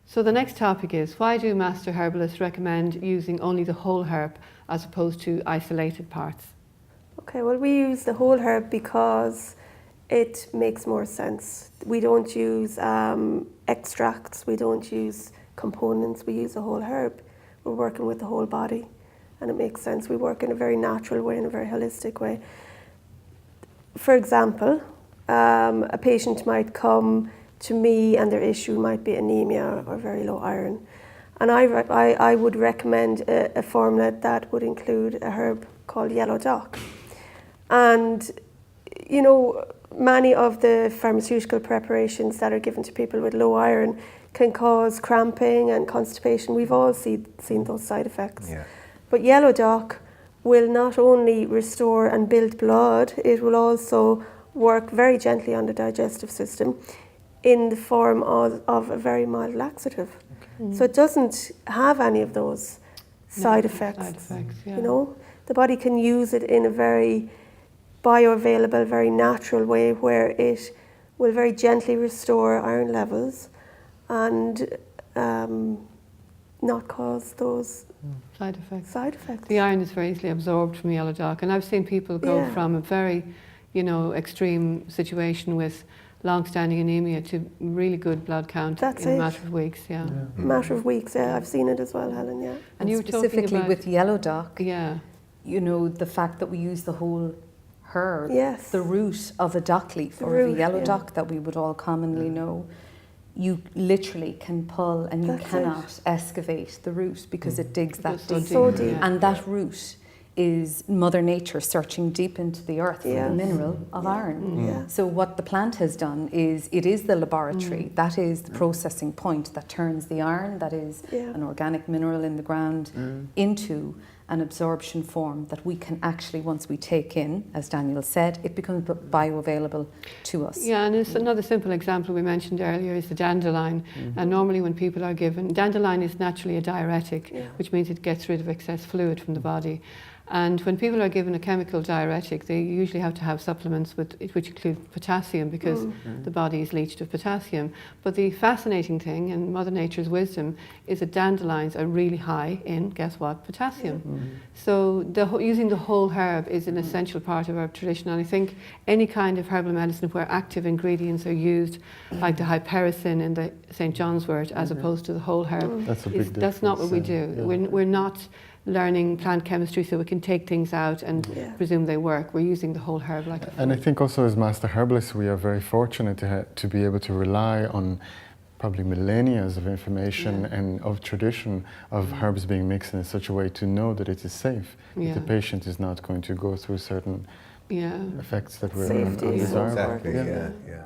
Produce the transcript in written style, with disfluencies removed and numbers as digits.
So the next topic is, why do master herbalists recommend using only the whole herb as opposed to isolated parts? Okay, well, we use the whole herb because it makes more sense. We don't use extracts, we don't use components, we use the whole herb. We're working with the whole body, and it makes sense. We work in a very natural way, in a very holistic way. For example, a patient might come to me and their issue might be anemia or very low iron. And I would recommend a formula that would include a herb called yellow dock. And, you know, many of the pharmaceutical preparations that are given to people with low iron can cause cramping and constipation. We've all seen those side effects. Yeah. But yellow dock will not only restore and build blood, it will also work very gently on the digestive system in the form of a very mild laxative. Okay. So it doesn't have any of those side effects. Yeah. You know, the body can use it in a very bioavailable, very natural way where it will very gently restore iron levels and not cause those side effects. The iron is very easily absorbed from yellow dock, and I've seen people go from a very, you know, extreme situation with long-standing anemia to really good blood count in a matter of weeks. Yeah. A matter of weeks. Yeah, I've seen it as well, Helen. Yeah. And you were specifically about, with yellow dock. Yeah. You know, the fact that we use the whole herb, yes, the root of a dock leaf or of a yellow dock that we would all commonly know, you literally can pull and you cannot excavate the root because it digs that deep. So deep. And that root is Mother Nature searching deep into the earth for the mineral of iron. So what the plant has done is, it is the laboratory, that is the processing point that turns the iron, that is an organic mineral in the ground, into an absorption form that we can actually, once we take in, as Daniel said, it becomes bioavailable to us. Yeah, and it's another simple example we mentioned earlier is the dandelion. And normally when people are given, dandelion is naturally a diuretic, which means it gets rid of excess fluid from the body. And when people are given a chemical diuretic, they usually have to have supplements which include potassium, because the body is leached of potassium. But the fascinating thing, in Mother Nature's wisdom, is that dandelions are really high in, guess what, potassium. So using the whole herb is an essential part of our tradition. And I think any kind of herbal medicine where active ingredients are used, like the hypericin in the St. John's wort, as opposed to the whole herb, that's not what we do. We're not learning plant chemistry so we can take things out and presume they work. We're using the whole herb like a And I think also as master herbalists we are very fortunate to be able to rely on probably millennia of information and of tradition of herbs being mixed in such a way to know that it is safe, that the patient is not going to go through certain effects that were undesirable. Exactly, yeah.